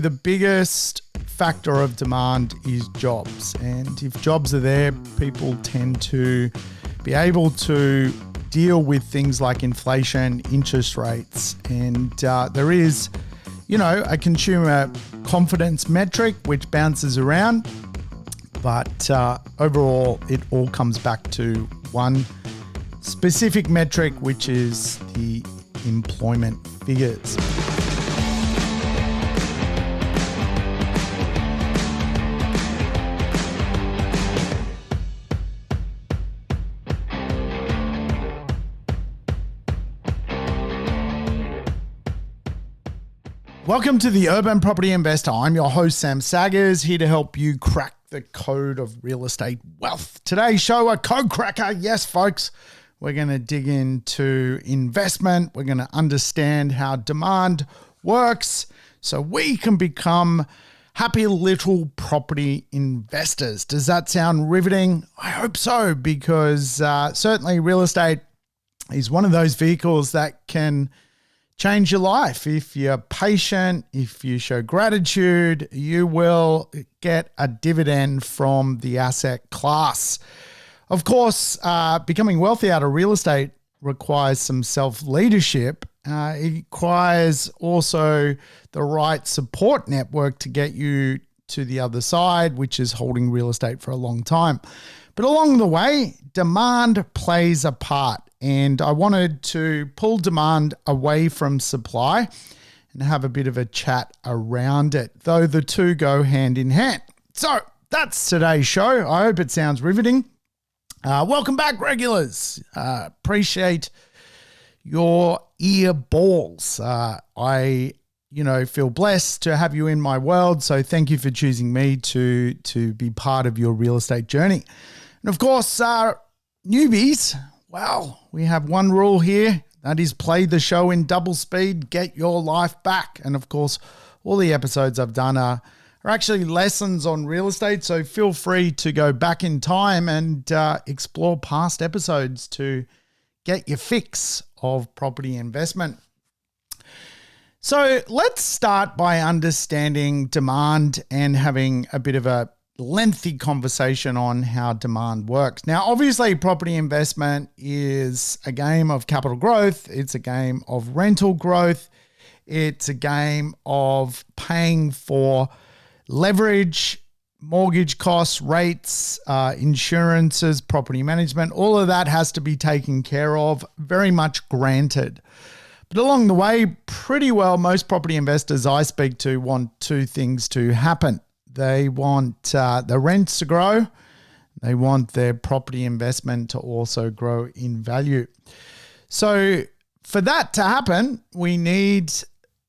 The biggest factor of demand is jobs. And if jobs are there, people tend to be able to deal with things like inflation, interest rates. And there is, a consumer confidence metric which bounces around. But overall, it all comes back to one specific metric, which is the employment figures. Welcome to the Urban Property Investor. I'm your host, Sam Saggers, here to help you crack the code of real estate wealth. Today's show, a code cracker. Yes, folks, we're going to dig into investment. We're going to understand how demand works so we can become happy little property investors. Does that sound riveting? I hope so, because certainly real estate is one of those vehicles that can change your life. If you're patient, if you show gratitude, you will get a dividend from the asset class. Of course, becoming wealthy out of real estate requires some self-leadership. It requires also the right support network to get you to the other side, which is holding real estate for a long time. But along the way, demand plays a part. And I wanted to pull demand away from supply and have a bit of a chat around it, though the two go hand in hand. So that's today's show. I hope it sounds riveting. Welcome back, regulars. Appreciate your ear balls. I feel blessed to have you in my world. So thank you for choosing me to be part of your real estate journey. And of course, newbies, well, we have one rule here. That is play the show in double speed, get your life back. And of course, all the episodes I've done are actually lessons on real estate. So feel free to go back in time and explore past episodes to get your fix of property investment. So let's start by understanding demand and having a bit of a lengthy conversation on how demand works. Now, obviously, property investment is a game of capital growth. It's a game of rental growth. It's a game of paying for leverage, mortgage costs, rates, insurances, property management. All of that has to be taken care of, very much granted. But along the way, pretty well, most property investors I speak to want two things to happen. They want the rents to grow. They want their property investment to also grow in value. So for that to happen, we need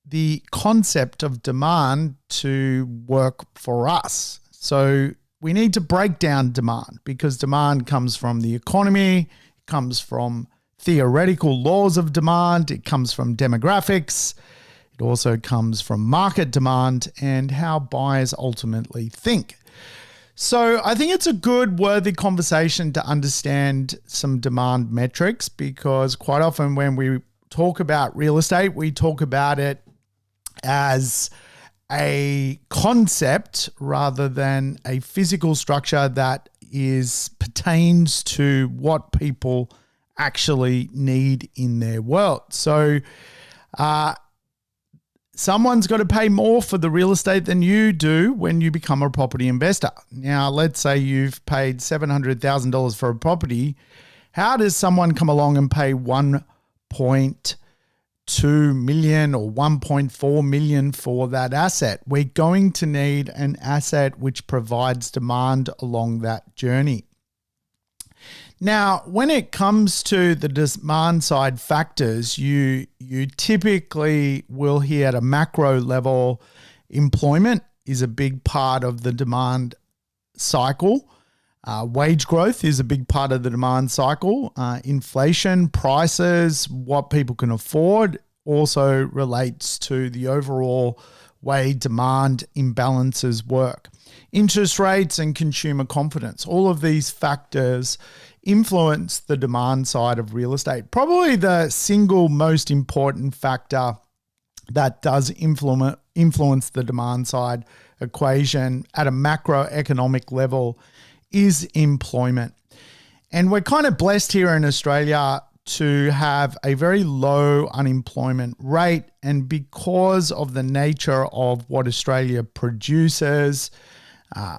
the concept of demand to work for us. So we need to break down demand, because demand comes from the economy, it comes from theoretical laws of demand, it comes from demographics. It also comes from market demand and how buyers ultimately think. So I think it's a good, worthy conversation to understand some demand metrics, because quite often when we talk about real estate, we talk about it as a concept rather than a physical structure that pertains to what people actually need in their world. So, someone's got to pay more for the real estate than you do when you become a property investor. Now, let's say you've paid $700,000 for a property. How does someone come along and pay $1.2 million or $1.4 million for that asset? We're going to need an asset which provides demand along that journey. Now, when it comes to the demand side factors, you typically will hear at a macro level, employment is a big part of the demand cycle. Wage growth is a big part of the demand cycle. Inflation, prices, what people can afford also relates to the overall way demand imbalances work. Interest rates and consumer confidence, all of these factors influence the demand side of real estate. Probably the single most important factor that does influence the demand side equation at a macroeconomic level is employment. And we're kind of blessed here in Australia to have a very low unemployment rate. And because of the nature of what Australia produces,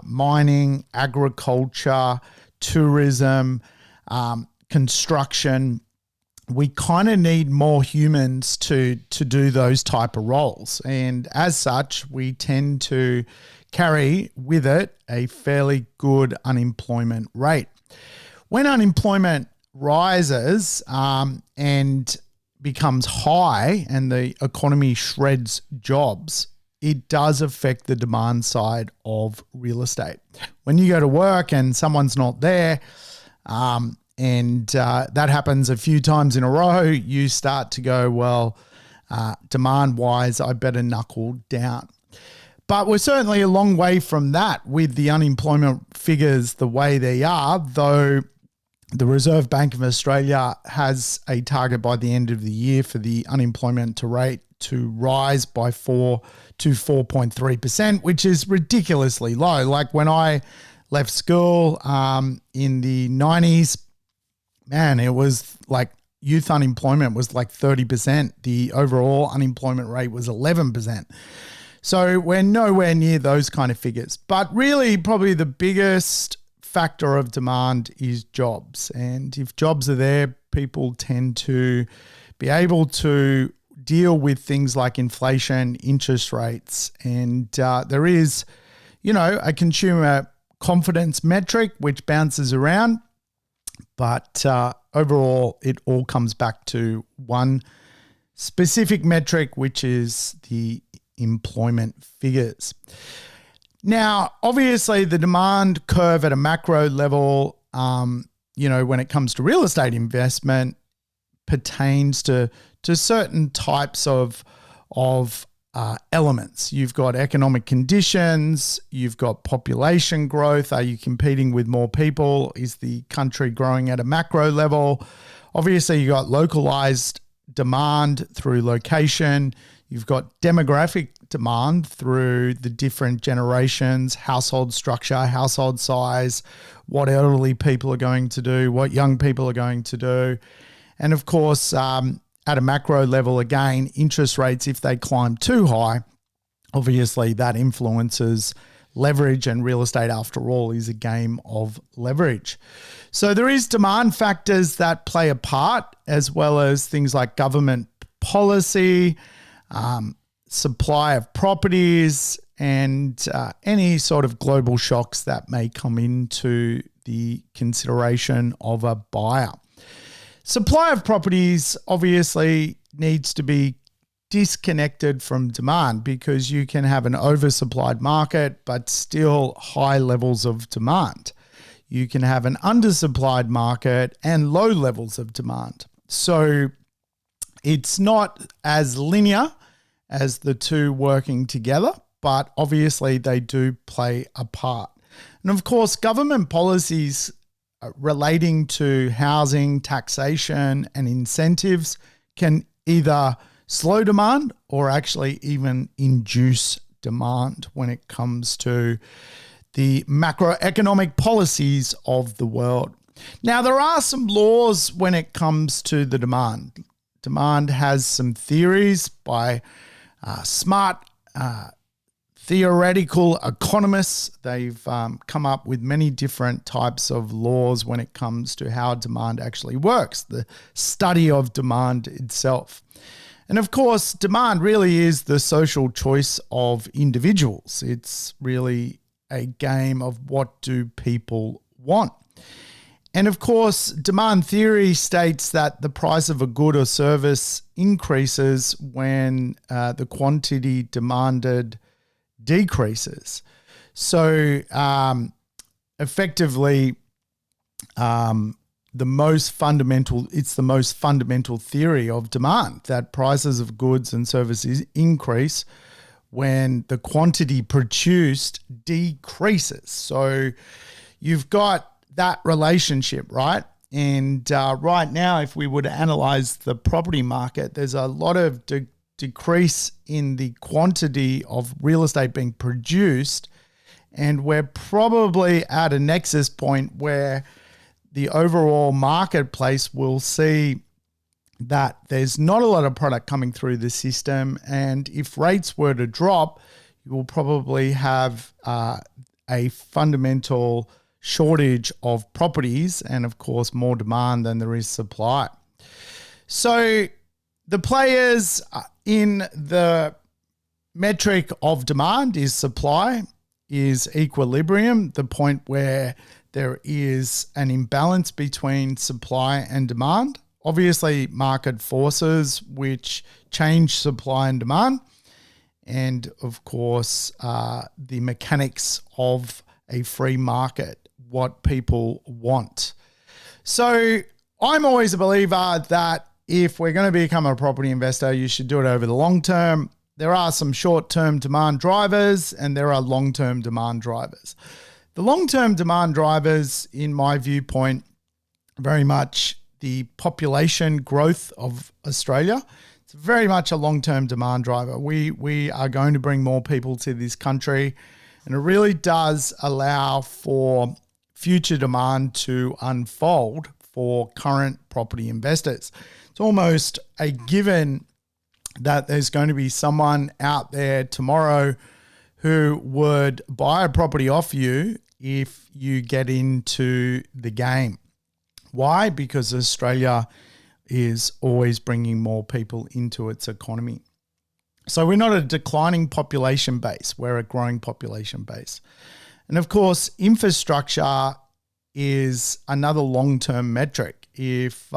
mining, agriculture, tourism, construction, we kind of need more humans to do those type of roles. And as such, we tend to carry with it a fairly good unemployment rate. When unemployment rises and becomes high and the economy shreds jobs, it does affect the demand side of real estate. When you go to work and someone's not there, and that happens a few times in a row, you start to go, well, demand-wise, I better knuckle down. But we're certainly a long way from that with the unemployment figures the way they are, though the Reserve Bank of Australia has a target by the end of the year for the unemployment rate to rise by 4 to 4.3%, which is ridiculously low. Like when I left school in the 90s, man, it was like youth unemployment was like 30%. The overall unemployment rate was 11%. So we're nowhere near those kind of figures. But really, probably the biggest factor of demand is jobs. And if jobs are there, people tend to be able to deal with things like inflation, interest rates. And there is, a consumer confidence metric which bounces around. But overall, it all comes back to one specific metric, which is the employment figures. Now, obviously, the demand curve at a macro level, when it comes to real estate investment, pertains to certain types of elements. You've got economic conditions, you've got population growth. Are you competing with more people? Is the country growing at a macro level? Obviously, you've got localized demand through location. You've got demographic demand through the different generations, household structure, household size, what elderly people are going to do, what young people are going to do. And of course, at a macro level, again, interest rates, if they climb too high, obviously that influences leverage, and real estate, after all, is a game of leverage. So there is demand factors that play a part, as well as things like government policy, supply of properties, and any sort of global shocks that may come into the consideration of a buyer. Supply of properties obviously needs to be disconnected from demand, because you can have an oversupplied market but still high levels of demand. You can have an undersupplied market and low levels of demand. So it's not as linear as the two working together, but obviously they do play a part. And of course, government policies relating to housing, taxation, and incentives can either slow demand or actually even induce demand when it comes to the macroeconomic policies of the world. Now, there are some laws when it comes to the demand. Demand has some theories by smart theoretical economists. They've come up with many different types of laws when it comes to how demand actually works, the study of demand itself. And of course, demand really is the social choice of individuals. It's really a game of what do people want. And of course, demand theory states that the price of a good or service increases when the quantity demanded decreases. So effectively, it's the most fundamental theory of demand, that prices of goods and services increase when the quantity produced decreases. So you've got that relationship, right? And right now, if we were to analyze the property market, there's a lot of decrease in the quantity of real estate being produced. And we're probably at a nexus point where the overall marketplace will see that there's not a lot of product coming through the system. And if rates were to drop, you will probably have a fundamental shortage of properties and, of course, more demand than there is supply. So the players in the metric of demand is supply, is equilibrium, the point where there is an imbalance between supply and demand. Obviously, market forces which change supply and demand, and of course, the mechanics of a free market, what people want. So I'm always a believer that if we're going to become a property investor, you should do it over the long term. There are some short-term demand drivers and there are long-term demand drivers. The long-term demand drivers, in my viewpoint, very much the population growth of Australia. It's very much a long-term demand driver. We are going to bring more people to this country, and it really does allow for future demand to unfold for current property investors. It's almost a given that there's going to be someone out there tomorrow who would buy a property off you if you get into the game. Why? Because Australia is always bringing more people into its economy. So we're not a declining population base, we're a growing population base. And of course, infrastructure is another long-term metric. If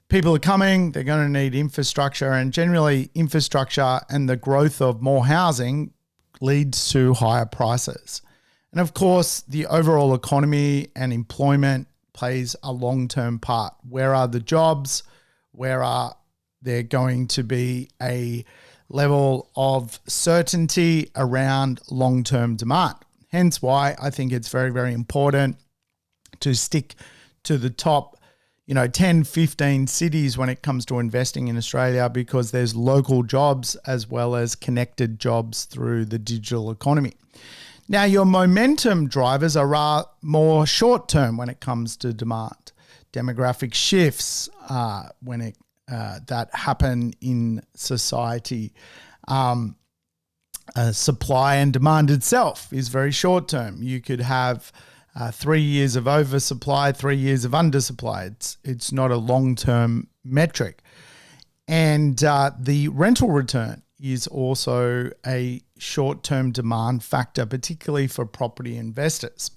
people are coming, they're going to need infrastructure, and generally infrastructure and the growth of more housing leads to higher prices. And of course, the overall economy and employment plays a long-term part. Where are the jobs? Where are there going to be a level of certainty around long-term demand? Hence why I think it's very, very important to stick to the top 10, 15 cities when it comes to investing in Australia, because there's local jobs as well as connected jobs through the digital economy. Now, your momentum drivers are more short-term when it comes to demand. Demographic shifts that happen in society. Supply and demand itself is very short-term. You could have 3 years of oversupply, 3 years of undersupply. It's not a long-term metric. And the rental return is also a short-term demand factor, particularly for property investors.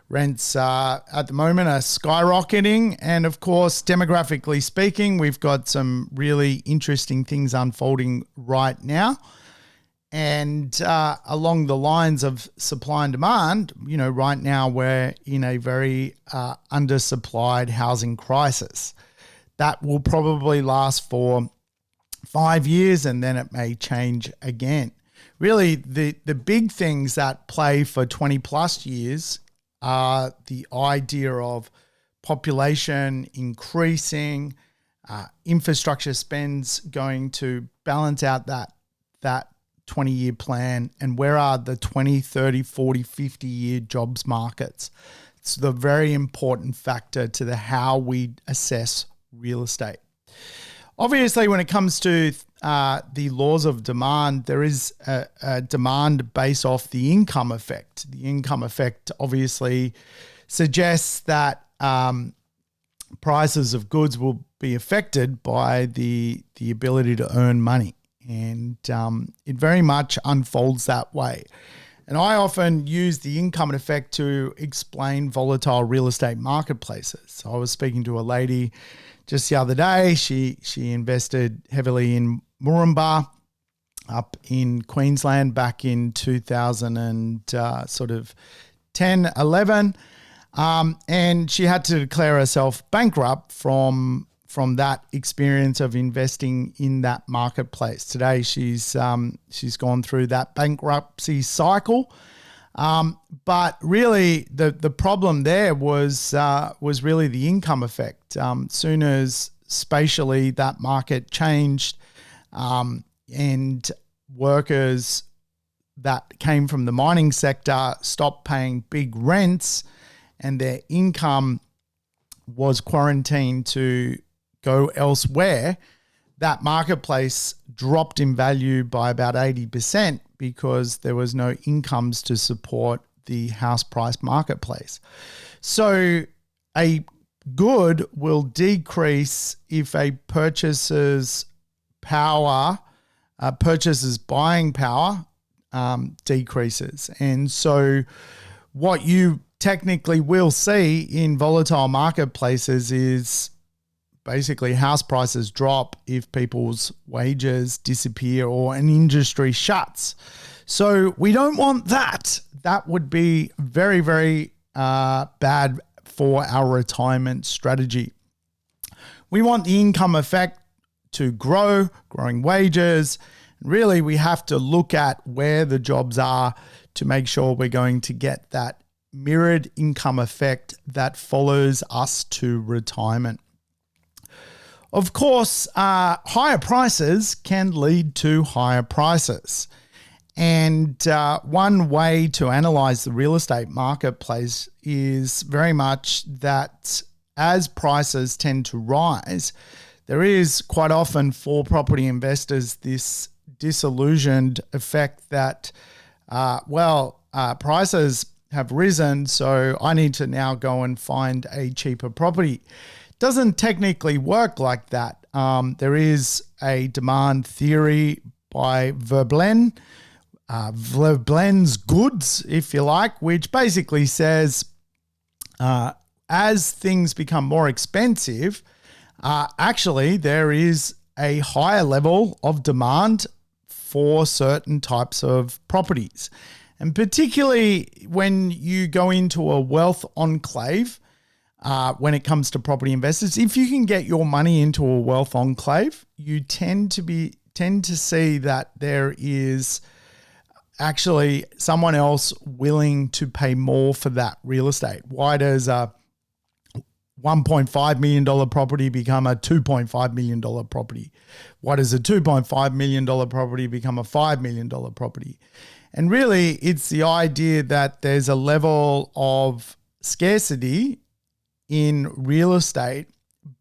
Rents at the moment are skyrocketing. And of course, demographically speaking, we've got some really interesting things unfolding right now. And along the lines of supply and demand, right now we're in a very undersupplied housing crisis. That will probably last for 5 years, and then it may change again. Really, the big things that play for 20 plus years are the idea of population increasing, infrastructure spends going to balance out that 20-year plan, and where are the 20, 30, 40, 50-year jobs markets. It's the very important factor to how we assess real estate. Obviously, when it comes to the laws of demand, there is a demand based off the income effect. The income effect obviously suggests that prices of goods will be affected by the ability to earn money. And it very much unfolds that way. And I often use the income effect to explain volatile real estate marketplaces. So I was speaking to a lady just the other day. She invested heavily in Moorumba up in Queensland back in 2010, 11. And she had to declare herself bankrupt from that experience of investing in that marketplace. Today, she's gone through that bankruptcy cycle. But really, the problem there was really the income effect. Soon as spatially that market changed, and workers that came from the mining sector stopped paying big rents and their income was quarantined to go elsewhere, that marketplace dropped in value by about 80% because there was no incomes to support the house price marketplace. So a good will decrease if a purchaser's buying power decreases. And so what you technically will see in volatile marketplaces is basically house prices drop if people's wages disappear or an industry shuts. So we don't want that. That would be very, very bad for our retirement strategy. We want the income effect to grow, growing wages. Really, we have to look at where the jobs are to make sure we're going to get that mirrored income effect that follows us to retirement. Of course, higher prices can lead to higher prices. And one way to analyze the real estate marketplace is very much that as prices tend to rise, there is quite often for property investors this disillusioned effect that, prices have risen, so I need to now go and find a cheaper property. Doesn't technically work like that. There is a demand theory by Veblen's goods, if you like, which basically says as things become more expensive, actually there is a higher level of demand for certain types of properties. And particularly when you go into a wealth enclave, when it comes to property investors, if you can get your money into a wealth enclave, you tend to see that there is actually someone else willing to pay more for that real estate. Why does a $1.5 million property become a $2.5 million property? Why does a $2.5 million property become a $5 million property? And really, it's the idea that there's a level of scarcity in real estate,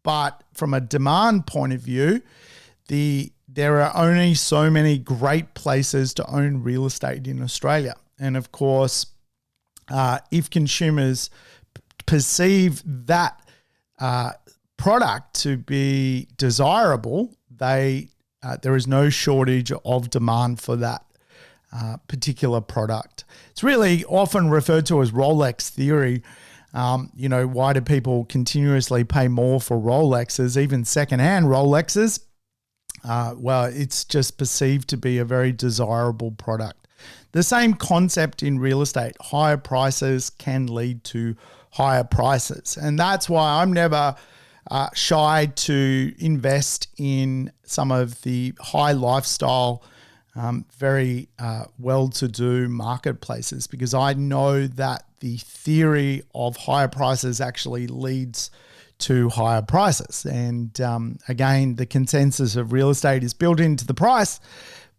but from a demand point of view, there are only so many great places to own real estate in Australia. And of course, if consumers perceive that product to be desirable, there is no shortage of demand for that particular product. It's really often referred to as Rolex theory. Why do people continuously pay more for Rolexes, even secondhand Rolexes? It's just perceived to be a very desirable product. The same concept in real estate. Higher prices can lead to higher prices. And that's why I'm never shy to invest in some of the high lifestyle, very well-to-do marketplaces, because I know that the theory of higher prices actually leads to higher prices. And again, the consensus of real estate is built into the price,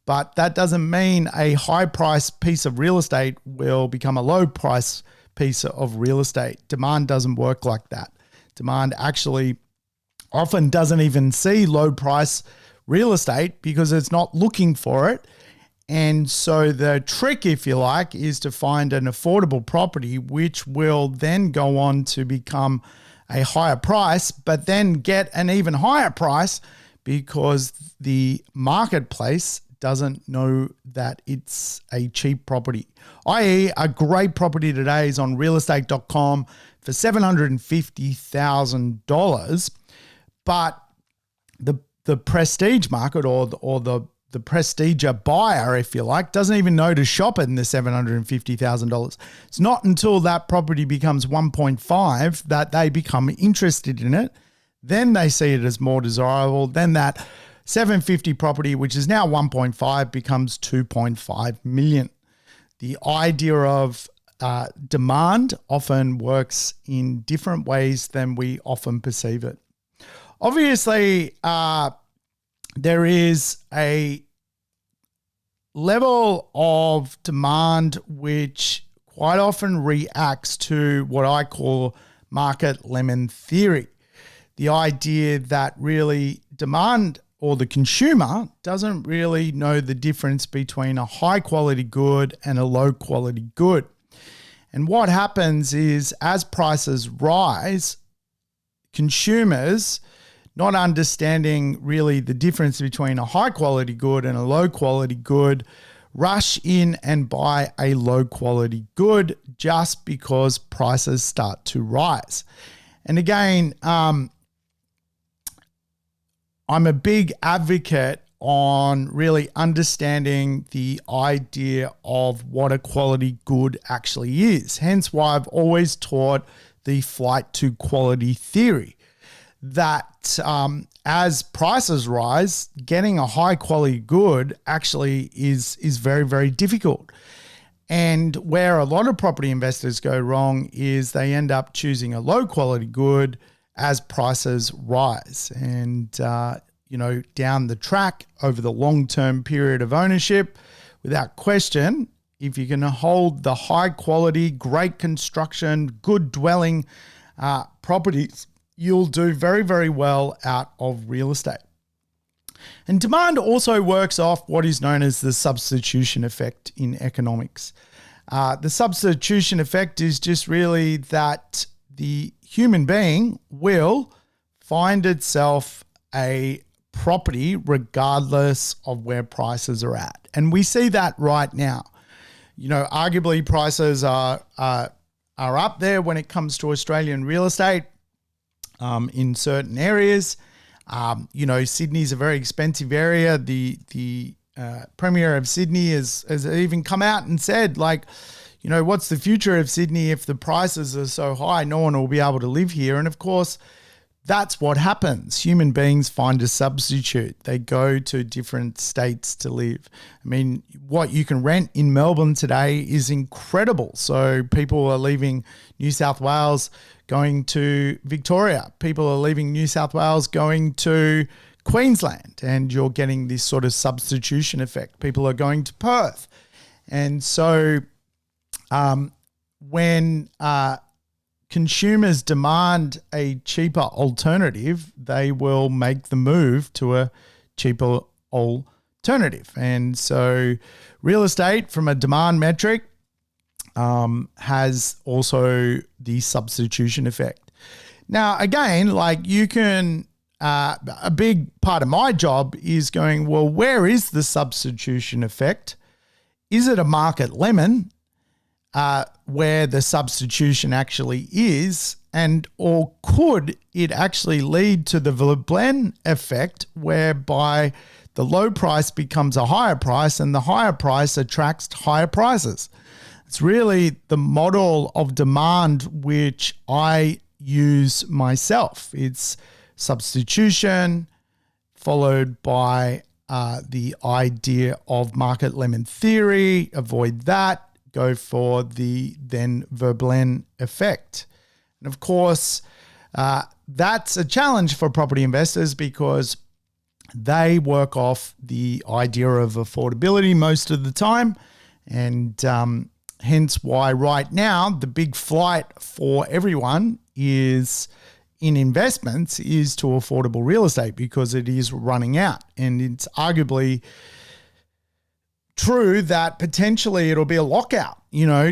but that doesn't mean a high price piece of real estate will become a low price piece of real estate. Demand doesn't work like that. Demand actually often doesn't even see low price real estate because it's not looking for it. And so the trick, if you like, is to find an affordable property, which will then go on to become a higher price, but then get an even higher price because the marketplace doesn't know that it's a cheap property. I.e., a great property today is on realestate.com for $750,000, but the prestige market or the prestige buyer, if you like, doesn't even know to shop it in the $750,000. It's not until that property becomes 1.5 that they become interested in it. Then they see it as more desirable. Then that 750 property, which is now 1.5, becomes 2.5 million. The idea of demand often works in different ways than we often perceive it. Obviously, there is a level of demand which quite often reacts to what I call market lemon theory. The idea that really demand or the consumer doesn't really know the difference between a high quality good and a low quality good. And what happens is as prices rise, consumers, not understanding really the difference between a high quality good and a low quality good, rush in and buy a low quality good just because prices start to rise. And again, I'm a big advocate on really understanding the idea of what a quality good actually is. Hence why I've always taught the flight to quality theory, that as prices rise, getting a high quality good actually is very, very difficult. And where a lot of property investors go wrong is they end up choosing a low quality good as prices rise. And, down the track over the long-term period of ownership, without question, if you're going to hold the high quality, great construction, good dwelling properties, you'll do very, very well out of real estate. And demand also works off what is known as the substitution effect in economics. The substitution effect is just really that the human being will find itself a property regardless of where prices are at. And we see that right now. Arguably prices are up there when it comes to Australian real estate in certain areas. Sydney's a very expensive area. The Premier of Sydney has even come out and said, what's the future of Sydney if the prices are so high? No one will be able to live here. And of course, that's what happens. Human beings find a substitute. They go to different states to live. I mean, what you can rent in Melbourne today is incredible. So people are leaving New South Wales, going to Victoria. People are leaving New South Wales, going to Queensland, and you're getting this sort of substitution effect. People are going to Perth. And so when consumers demand a cheaper alternative, they will make the move to a cheaper alternative. And so real estate from a demand metric has also the substitution effect. Now, again, you can, a big part of my job is going, well, where is the substitution effect? Is it a market lemon? Where the substitution actually is, or could it actually lead to the Veblen effect, whereby the low price becomes a higher price and the higher price attracts higher prices? It's really the model of demand which I use myself. It's substitution followed by the idea of market lemon theory. Avoid that. Go for the then Veblen effect. And of course, that's a challenge for property investors because they work off the idea of affordability most of the time. And hence why right now the big flight for everyone is in investments is to affordable real estate because it is running out. And it's arguably true that potentially it'll be a lockout,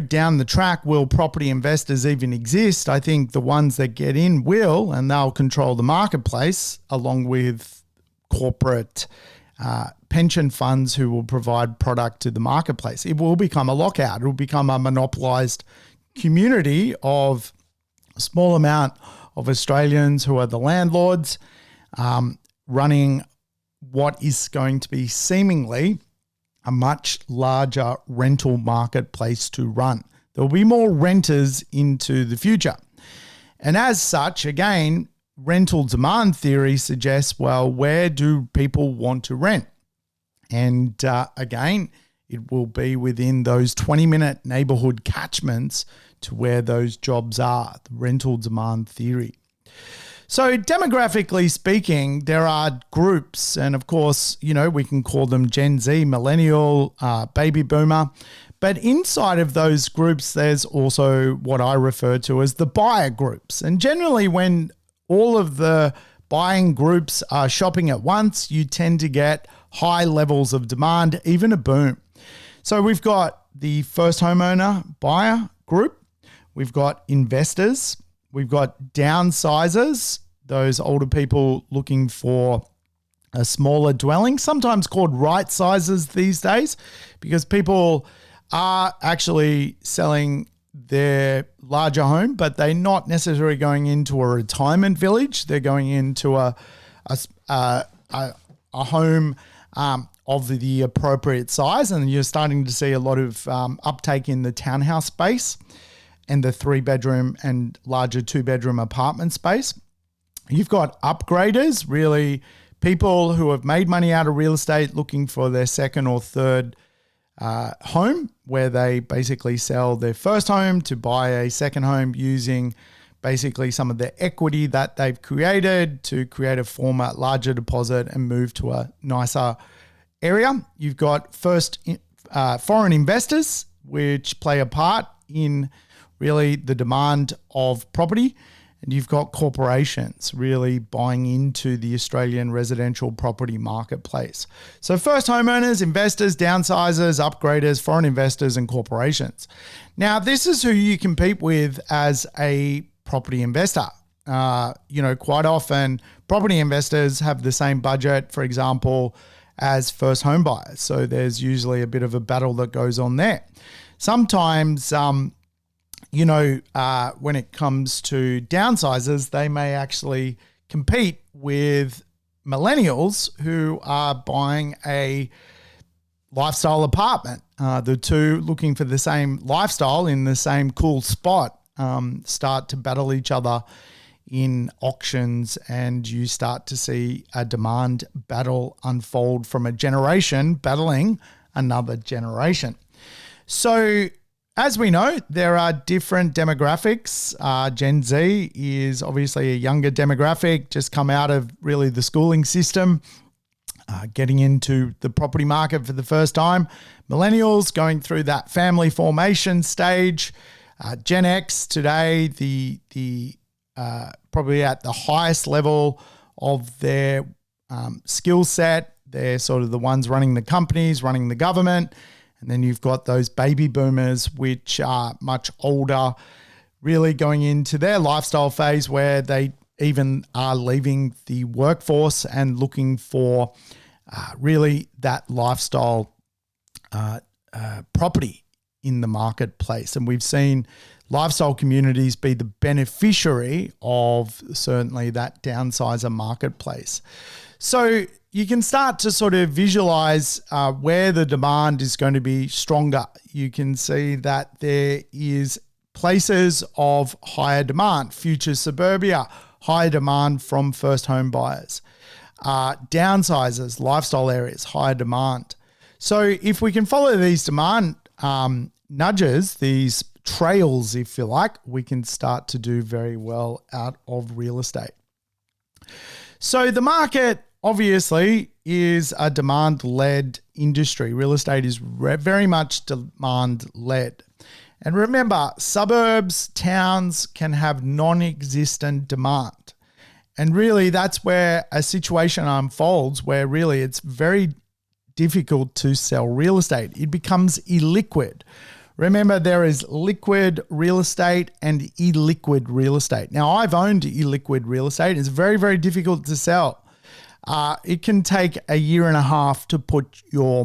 down the track. Will property investors even exist? I think the ones that get in will, and they'll control the marketplace along with corporate pension funds who will provide product to the marketplace. It will become a lockout. It will become a monopolized community of a small amount of Australians who are the landlords running what is going to be seemingly a much larger rental marketplace to run. There will be more renters into the future. And as such, again, rental demand theory suggests, well, where do people want to rent? And again, it will be within those 20-minute neighborhood catchments to where those jobs are, the rental demand theory. So demographically speaking, there are groups, and of course, we can call them Gen Z, millennial, baby boomer. But inside of those groups, there's also what I refer to as the buyer groups. And generally, when all of the buying groups are shopping at once, you tend to get high levels of demand, even a boom. So we've got the first homeowner buyer group. We've got investors. We've got downsizers, those older people looking for a smaller dwelling, sometimes called right sizes these days, because people are actually selling their larger home, but they're not necessarily going into a retirement village. They're going into a home of the appropriate size, and you're starting to see a lot of uptake in the townhouse space and the 3-bedroom and larger 2-bedroom apartment space. You've got upgraders, really people who have made money out of real estate looking for their second or third home, where they basically sell their first home to buy a second home using basically some of the equity that they've created to create a former larger deposit and move to a nicer area. You've got foreign investors, which play a part in really the demand of property. And you've got corporations really buying into the Australian residential property marketplace. So first homeowners, investors, downsizers, upgraders, foreign investors, and corporations. Now, this is who you compete with as a property investor. Quite often property investors have the same budget, for example, as first home buyers. So there's usually a bit of a battle that goes on there. Sometimes, when it comes to downsizers, they may actually compete with millennials who are buying a lifestyle apartment. The two looking for the same lifestyle in the same cool spot start to battle each other in auctions, and you start to see a demand battle unfold from a generation battling another generation. So as we know, there are different demographics. Gen Z is obviously a younger demographic, just come out of really the schooling system, getting into the property market for the first time. Millennials going through that family formation stage. Gen X today, the probably at the highest level of their skill set. They're sort of the ones running the companies, running the government. And then you've got those baby boomers, which are much older, really going into their lifestyle phase where they even are leaving the workforce and looking for really that lifestyle property in the marketplace. And we've seen lifestyle communities be the beneficiary of certainly that downsizer marketplace. So you can start to sort of visualize where the demand is going to be stronger. You can see that there is places of higher demand, future suburbia, higher demand from first home buyers, downsizers, lifestyle areas, higher demand. So if we can follow these demand nudges, these trails, if you like, we can start to do very well out of real estate. So the market obviously is a demand-led industry. Real estate is very much demand-led. And remember, suburbs, towns can have non-existent demand. And really that's where a situation unfolds where really it's very difficult to sell real estate. It becomes illiquid. Remember, there is liquid real estate and illiquid real estate. Now, I've owned illiquid real estate. It's very, very difficult to sell. It can take a year and a half to put your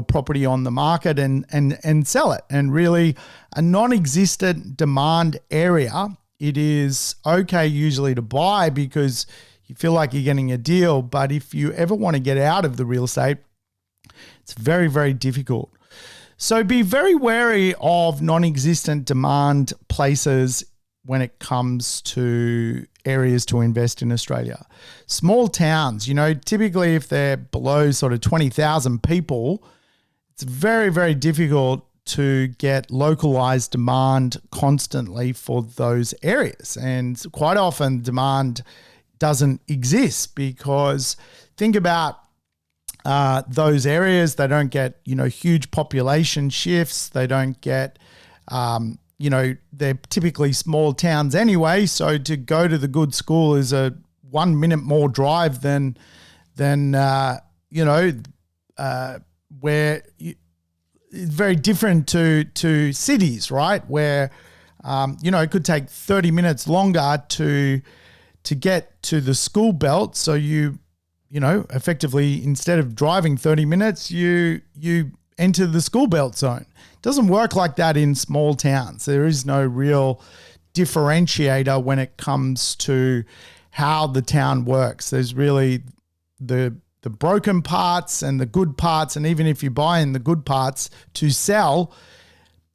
property on the market and sell it. And really a non-existent demand area, it is okay usually to buy because you feel like you're getting a deal. But if you ever want to get out of the real estate, it's very, very difficult. So be very wary of non-existent demand places when it comes to areas to invest in Australia. Small towns, typically if they're below sort of 20,000 people, it's very, very difficult to get localized demand constantly for those areas. And quite often demand doesn't exist because think about those areas. They don't get, huge population shifts. They don't get, they're typically small towns anyway. So to go to the good school is a 1 minute more drive than where it's very different to cities, right? Where, it could take 30 minutes longer to get to the school belt. So effectively, instead of driving 30 minutes, you enter the school belt zone. It doesn't work like that in small towns. There is no real differentiator when it comes to how the town works. There's really the broken parts and the good parts, and even if you buy in the good parts to sell,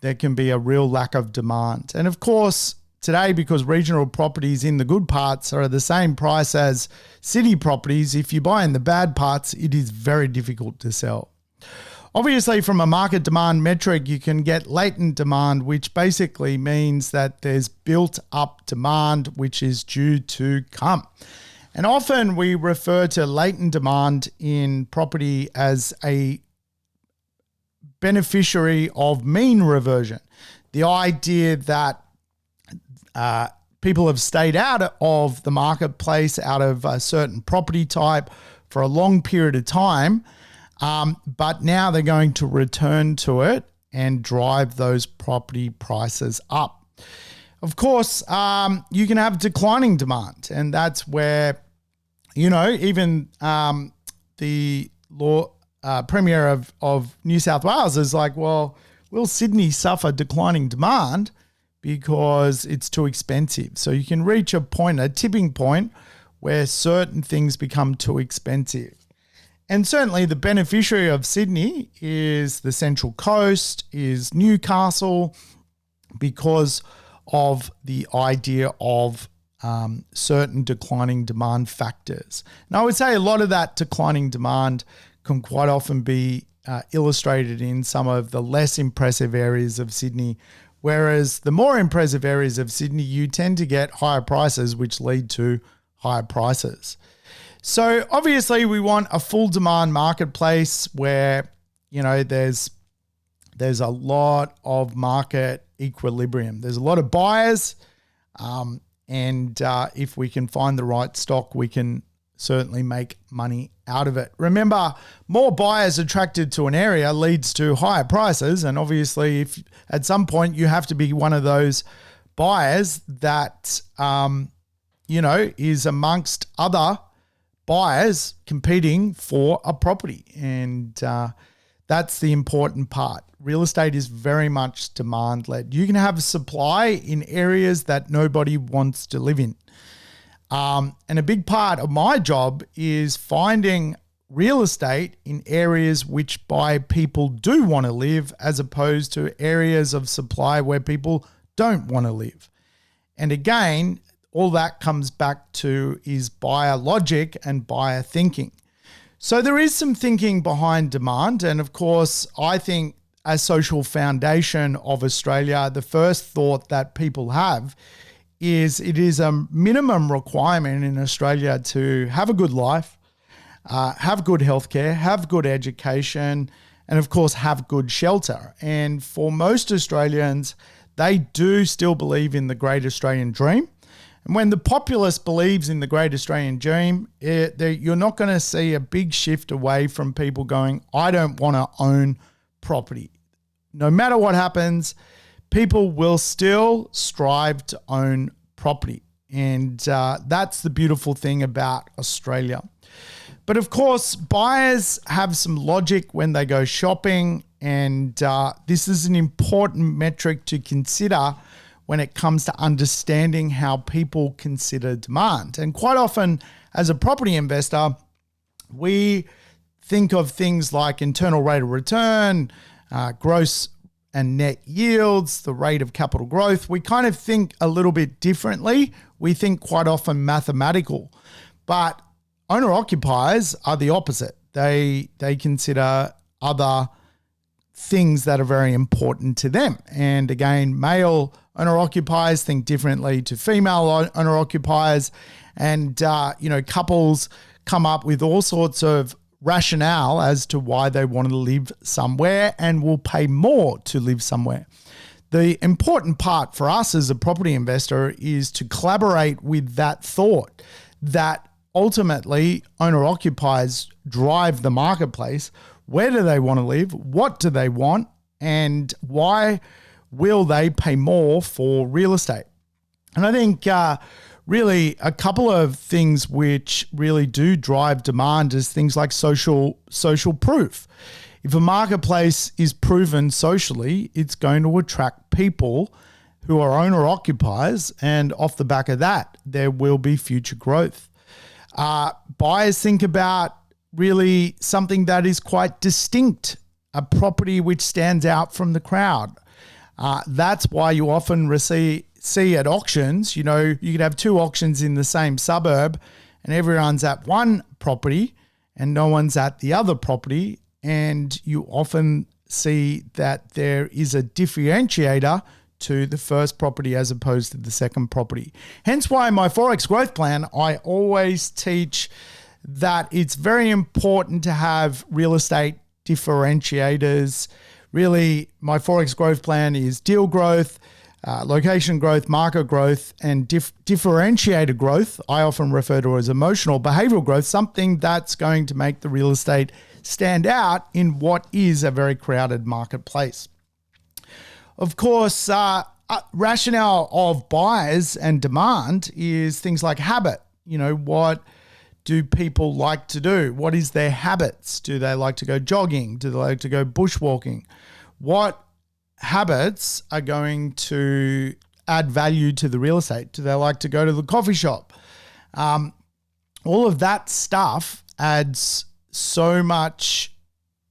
there can be a real lack of demand. And of course, today, because regional properties in the good parts are the same price as city properties, if you buy in the bad parts, it is very difficult to sell. Obviously, from a market demand metric, you can get latent demand, which basically means that there's built up demand which is due to come. And often we refer to latent demand in property as a beneficiary of mean reversion. The idea that people have stayed out of the marketplace, out of a certain property type for a long period of time, but now they're going to return to it and drive those property prices up. Of course, you can have declining demand, and that's where, even the Premier of New South Wales is like, well, will Sydney suffer declining demand because it's too expensive? So you can reach a tipping point where certain things become too expensive. And certainly the beneficiary of Sydney is the Central Coast, is Newcastle, because of the idea of certain declining demand factors. And I would say a lot of that declining demand can quite often be illustrated in some of the less impressive areas of Sydney, whereas the more impressive areas of Sydney, you tend to get higher prices, which lead to higher prices. So obviously we want a full demand marketplace where, there's a lot of market equilibrium. There's a lot of buyers, and if we can find the right stock, we can certainly make money out of it. Remember, more buyers attracted to an area leads to higher prices. And obviously, if at some point you have to be one of those buyers that, is amongst other buyers competing for a property. And that's the important part. Real estate is very much demand-led. You can have supply in areas that nobody wants to live in. And a big part of my job is finding real estate in areas which by people do want to live, as opposed to areas of supply where people don't want to live. And again, all that comes back to is buyer logic and buyer thinking. So there is some thinking behind demand. And of course, I think as social foundation of Australia, the first thought that people have is it is a minimum requirement in Australia to have a good life, have good healthcare, have good education, and of course have good shelter. And for most Australians, they do still believe in the Great Australian Dream. And when the populace believes in the Great Australian Dream, you're not going to see a big shift away from people going, I don't want to own property. No matter what happens, people will still strive to own property. And that's the beautiful thing about Australia. But of course, buyers have some logic when they go shopping. And this is an important metric to consider when it comes to understanding how people consider demand. And quite often, as a property investor, we think of things like internal rate of return, gross and net yields, the rate of capital growth. We kind of think a little bit differently. We think quite often mathematical, but owner occupiers are the opposite. They consider other things that are very important to them. And again, male owner-occupiers think differently to female owner-occupiers. And, couples come up with all sorts of rationale as to why they want to live somewhere and will pay more to live somewhere. The important part for us as a property investor is to collaborate with that thought that ultimately owner-occupiers drive the marketplace. Where do they want to live? What do they want? And why will they pay more for real estate? And I think really a couple of things which really do drive demand is things like social proof. If a marketplace is proven socially, it's going to attract people who are owner-occupiers, and off the back of that, there will be future growth. Buyers think about really something that is quite distinct, a property which stands out from the crowd. That's why you often see at auctions, you could have two auctions in the same suburb and everyone's at one property and no one's at the other property. And you often see that there is a differentiator to the first property as opposed to the second property. Hence why in my Forex growth plan, I always teach that it's very important to have real estate differentiators. Really, my Forex growth plan is deal growth, location growth, market growth, and differentiator growth. I often refer to as emotional behavioral growth, something that's going to make the real estate stand out in what is a very crowded marketplace. Of course, rationale of buyers and demand is things like habit. What do people like to do? What is their habits? Do they like to go jogging? Do they like to go bushwalking? What habits are going to add value to the real estate? Do they like to go to the coffee shop? All of that stuff adds so much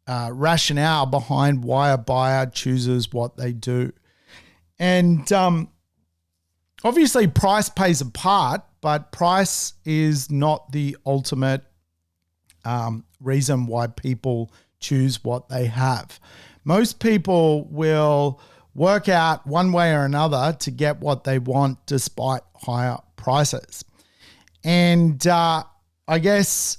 rationale behind why a buyer chooses what they do. And obviously price plays a part, but price is not the ultimate reason why people choose what they have. Most people will work out one way or another to get what they want despite higher prices. And I guess,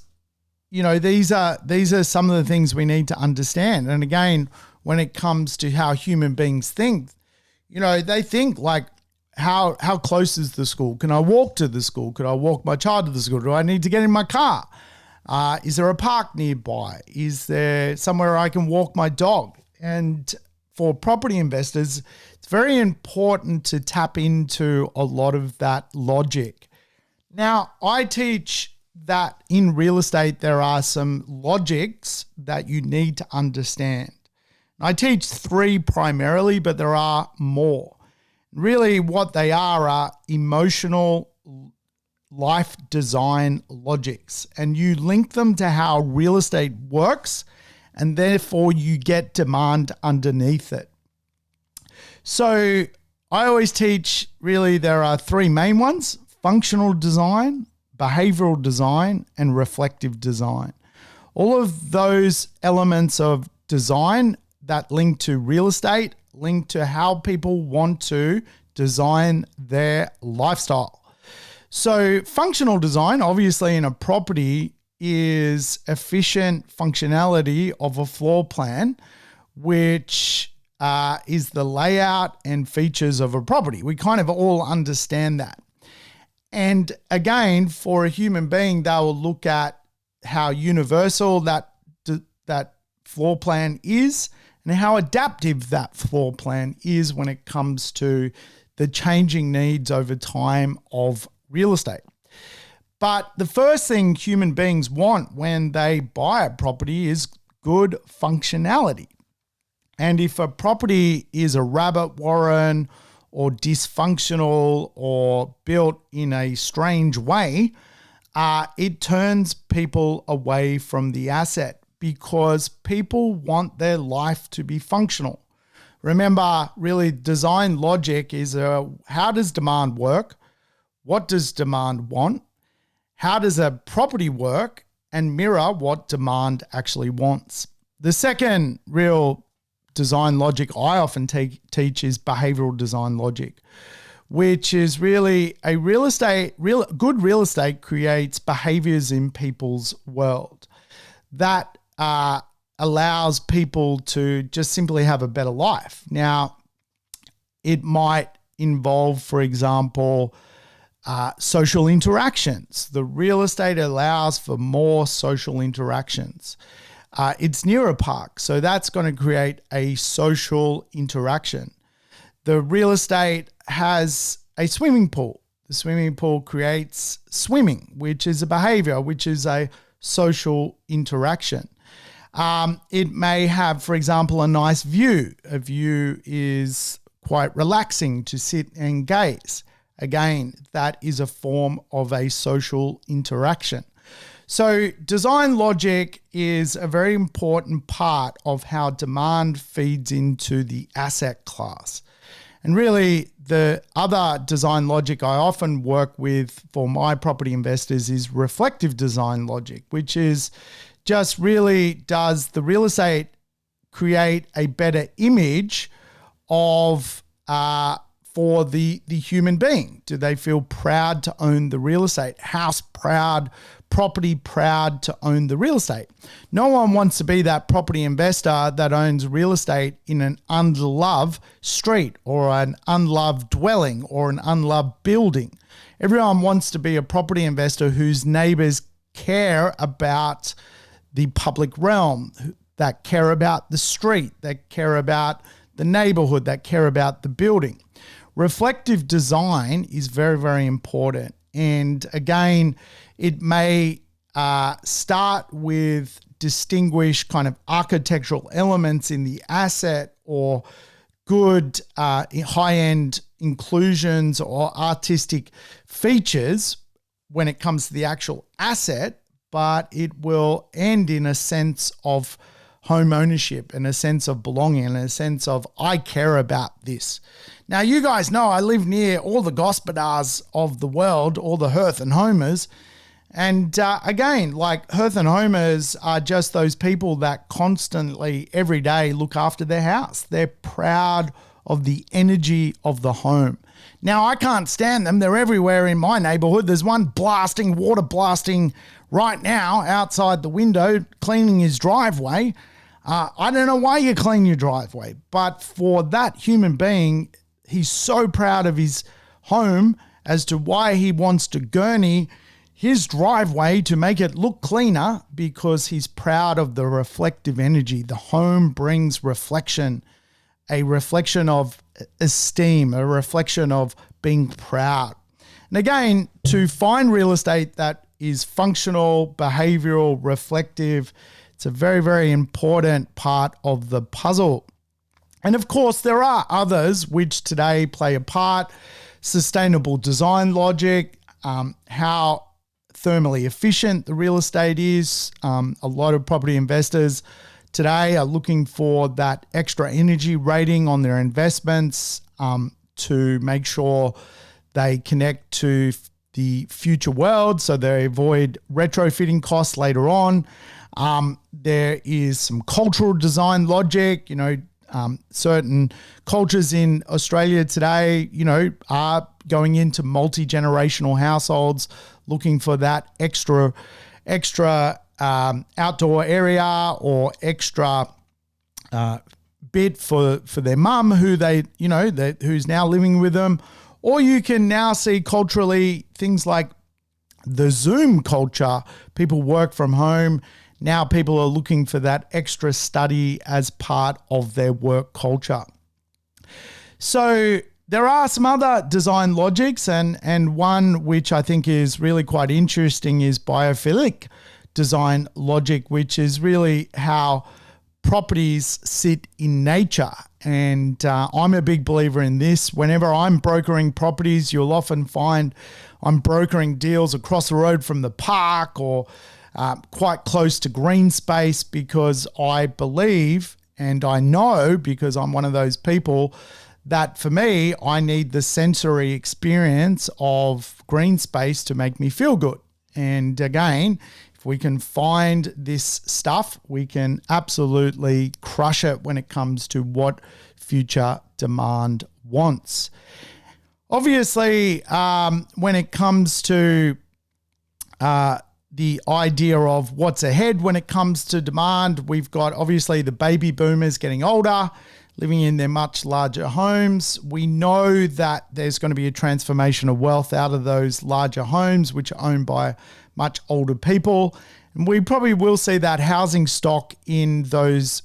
these are some of the things we need to understand. And again, when it comes to how human beings think, they think like, how close is the school? Can I walk to the school? Could I walk my child to the school? Do I need to get in my car? Is there a park nearby? Is there somewhere I can walk my dog? And for property investors, it's very important to tap into a lot of that logic. Now, I teach that in real estate, there are some logics that you need to understand. I teach 3 primarily, but there are more. Really, what they are emotional life design logics, and you link them to how real estate works, and therefore you get demand underneath it. So I always teach, really, there are 3 main ones: functional design, behavioral design, and reflective design. All of those elements of design that link to real estate, link to how people want to design their lifestyle. So functional design, obviously in a property, is efficient functionality of a floor plan, which is the layout and features of a property. We kind of all understand that. And again, for a human being, they will look at how universal that floor plan is and how adaptive that floor plan is when it comes to the changing needs over time of real estate. But the first thing human beings want when they buy a property is good functionality. And if a property is a rabbit warren or dysfunctional or built in a strange way, it turns people away from the asset, because people want their life to be functional. Remember, really, design logic is how does demand work? What does demand want? How does a property work? And mirror what demand actually wants. The second real design logic I often teach is behavioral design logic, which is really good real estate creates behaviors in people's world that allows people to just simply have a better life. Now, it might involve, for example, social interactions. The real estate allows for more social interactions. It's near a park, so that's going to create a social interaction. The real estate has a swimming pool. The swimming pool creates swimming, which is a behavior, which is a social interaction. It may have, for example, a nice view. A view is quite relaxing to sit and gaze. Again, that is a form of a social interaction. So design logic is a very important part of how demand feeds into the asset class. And really, the other design logic I often work with for my property investors is reflective design logic, which is just really, does the real estate create a better image of for the human being? Do they feel proud to own the real estate? House proud, property proud to own the real estate. No one wants to be that property investor that owns real estate in an unloved street or an unloved dwelling or an unloved building. Everyone wants to be a property investor whose neighbors care about the public realm, that care about the street, that care about the neighborhood, that care about the building. Reflective design is very, very important. And again, it may start with distinguished kind of architectural elements in the asset or good high-end inclusions or artistic features when it comes to the actual asset, but it will end in a sense of home ownership, in a sense of belonging, in a sense of I care about this. Now, you guys know I live near all the gospodars of the world, all the hearth and homers. And again, like hearth and homers are just those people that constantly, every day, look after their house. They're proud of the energy of the home. Now, I can't stand them. They're everywhere in my neighborhood. There's one water blasting right now outside the window, cleaning his driveway. I don't know why you clean your driveway, but for that human being, he's so proud of his home as to why he wants to gurney his driveway to make it look cleaner, because he's proud of the reflective energy. The home brings reflection, a reflection of esteem, a reflection of being proud. And again, to find real estate that is functional, behavioral, reflective, it's a very, very important part of the puzzle. And of course, there are others which today play a part. Sustainable design logic, how thermally efficient the real estate is. A lot of property investors today are looking for that extra energy rating on their investments to make sure they connect to the future world so they avoid retrofitting costs later on. There is some cultural design logic, certain cultures in Australia today, are going into multi-generational households looking for that extra outdoor area or extra bit for their mum who's now living with them. Or you can now see culturally things like the Zoom culture. People work from home. Now people are looking for that extra study as part of their work culture. So there are some other design logics, and one which I think is really quite interesting is biophilic design logic, which is really how properties sit in nature. And I'm a big believer in this. Whenever I'm brokering properties, you'll often find I'm brokering deals across the road from the park or quite close to green space, because I believe, and I know because I'm one of those people, that for me, I need the sensory experience of green space to make me feel good. And again, if If we can find this stuff, we can absolutely crush it when it comes to what future demand wants. Obviously, when it comes to the idea of what's ahead when it comes to demand, we've got obviously the baby boomers getting older, living in their much larger homes. We know that there's going to be a transformation of wealth out of those larger homes, which are owned by much older people. And we probably will see that housing stock in those,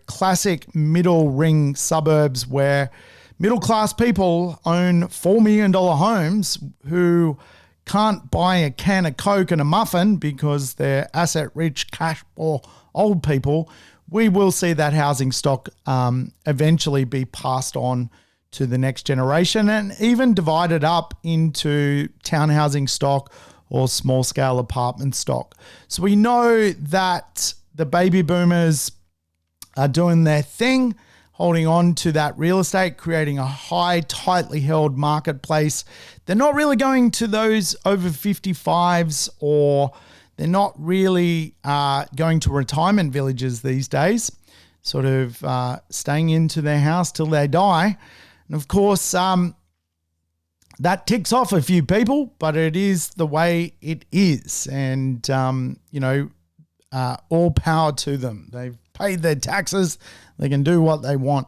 classic middle ring suburbs where middle class people own $4 million homes who can't buy a can of Coke and a muffin because they're asset rich, cash poor old people. We will see that housing stock eventually be passed on to the next generation and even divided up into townhousing stock or small scale apartment stock. So we know that the baby boomers are doing their thing, holding on to that real estate, creating a high, tightly held marketplace. They're not really going to those over 55s, or they're not really going to retirement villages these days, sort of staying into their house till they die. And of course, that ticks off a few people, but it is the way it is. And, all power to them. They've paid their taxes. They can do what they want.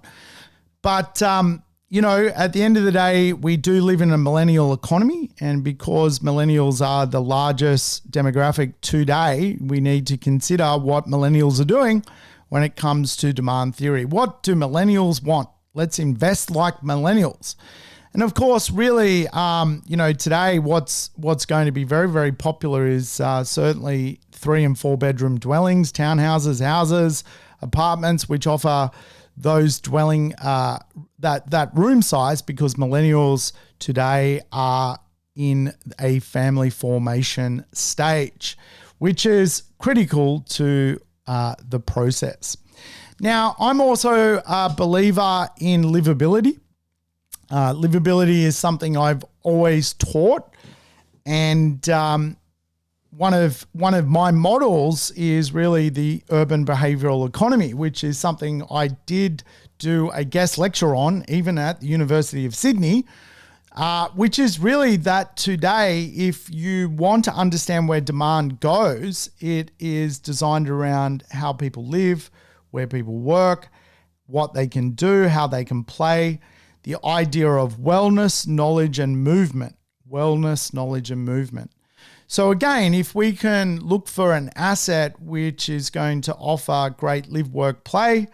But, at the end of the day, we do live in a millennial economy. And because millennials are the largest demographic today, we need to consider what millennials are doing when it comes to demand theory. What do millennials want? Let's invest like millennials. And of course, really, today what's going to be very, very popular is certainly 3 and 4 bedroom dwellings, townhouses, houses, apartments, which offer those dwelling that room size, because millennials today are in a family formation stage, which is critical to the process. Now, I'm also a believer in livability. Livability is something I've always taught, and one of my models is really the urban behavioral economy, which is something I did do a guest lecture on, even at the University of Sydney, which is really that today, if you want to understand where demand goes, it is designed around how people live, where people work, what they can do, how they can play. The idea of wellness, knowledge, and movement. Wellness, knowledge, and movement. So again, if we can look for an asset which is going to offer great live, work, play,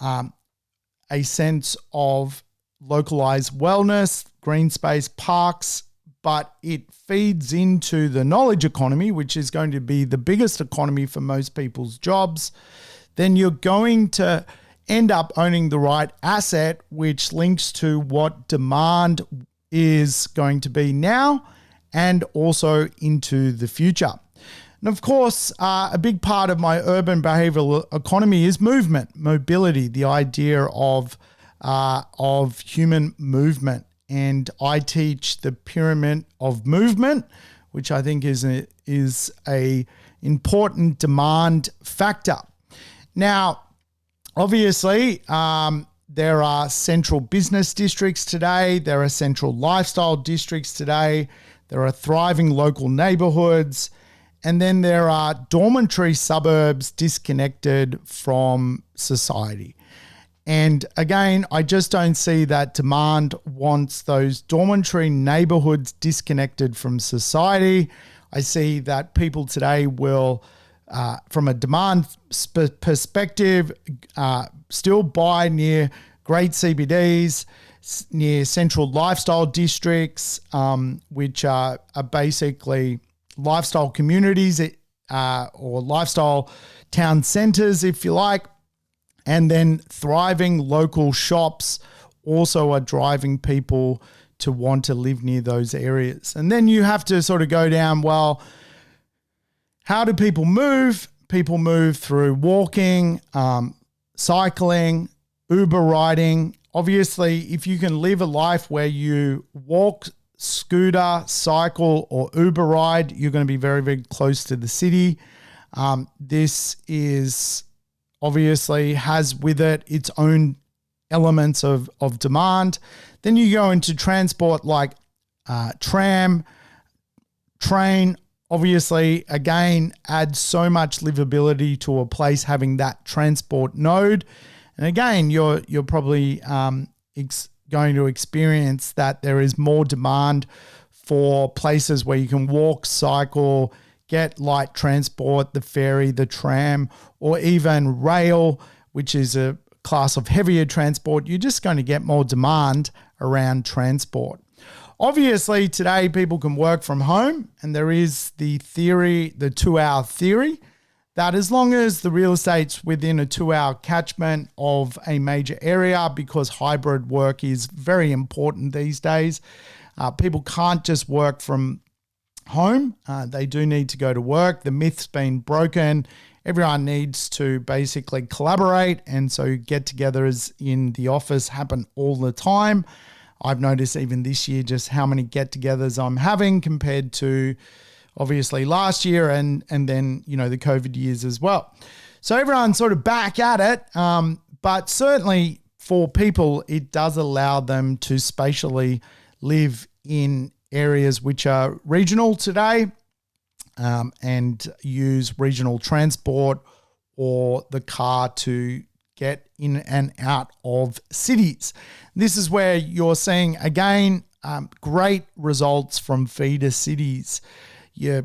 a sense of localized wellness, green space, parks, but it feeds into the knowledge economy, which is going to be the biggest economy for most people's jobs, then you're going to end up owning the right asset, which links to what demand is going to be now and also into the future. And of course, a big part of my urban behavioral economy is movement, mobility, the idea of human movement. And I teach the pyramid of movement, which I think is a important demand factor. Now, obviously, there are central business districts today. There are central lifestyle districts today. There are thriving local neighborhoods. And then there are dormitory suburbs disconnected from society. And again, I just don't see that demand wants those dormitory neighborhoods disconnected from society. I see that people today will, from a demand perspective, still buy near great CBDs, near central lifestyle districts, which are basically lifestyle communities or lifestyle town centers, if you like. And then thriving local shops also are driving people to want to live near those areas. And then you have to sort of go down, well, how do people move? People move through walking, cycling, Uber riding. Obviously, if you can live a life where you walk scooter, cycle, or Uber ride, you're going to be very, very close to the city. This is obviously has with it its own elements of demand. Then you go into transport like tram, train, obviously, again, adds so much livability to a place having that transport node. And again, you're probably going to experience that there is more demand for places where you can walk, cycle, get light transport, the ferry, the tram, or even rail, which is a class of heavier transport. You're just going to get more demand around transport. Obviously, today people can work from home, and there is the theory, the 2-hour theory, that as long as the real estate's within a 2-hour catchment of a major area, because hybrid work is very important these days, people can't just work from home. They do need to go to work. The myth's been broken. Everyone needs to basically collaborate, and so get-togethers in the office happen all the time. I've noticed even this year just how many get-togethers I'm having compared to obviously last year and then, the COVID years as well. So everyone's sort of back at it, but certainly for people, it does allow them to spatially live in areas which are regional today, and use regional transport or the car to get in and out of cities. This is where you're seeing, again, great results from feeder cities. Your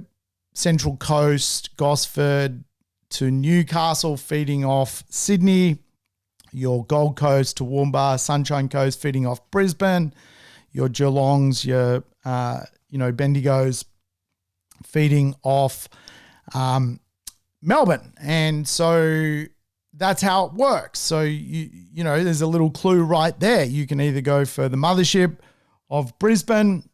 Central Coast, Gosford to Newcastle feeding off Sydney, your Gold Coast, Toowoomba, Sunshine Coast feeding off Brisbane, your Geelongs, your Bendigos feeding off Melbourne. And so that's how it works. So, there's a little clue right there. You can either go for the mothership of Brisbane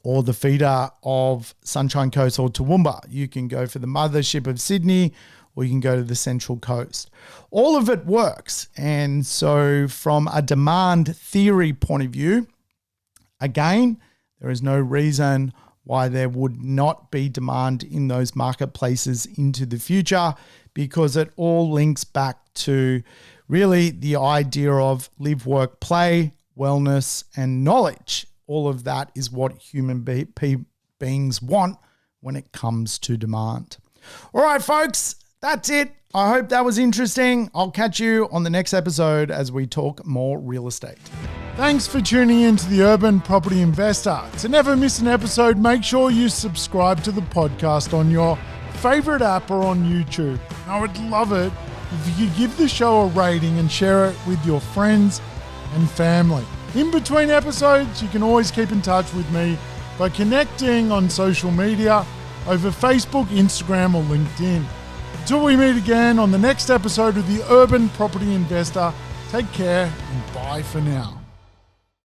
or the feeder of Sunshine Coast or Toowoomba. You can go for the mothership of Sydney, or you can go to the Central Coast. All of it works. And so from a demand theory point of view, again, there is no reason why there would not be demand in those marketplaces into the future, because it all links back to really the idea of live, work, play, wellness, and knowledge. All of that is what human beings want when it comes to demand. All right, folks, that's it. I hope that was interesting. I'll catch you on the next episode as we talk more real estate. Thanks for tuning in to the Urban Property Investor. To never miss an episode, make sure you subscribe to the podcast on your favorite app or on YouTube. I would love it if you could give the show a rating and share it with your friends and family. In between episodes, you can always keep in touch with me by connecting on social media over Facebook, Instagram, or LinkedIn. Until we meet again on the next episode of the Urban Property Investor, take care and bye for now.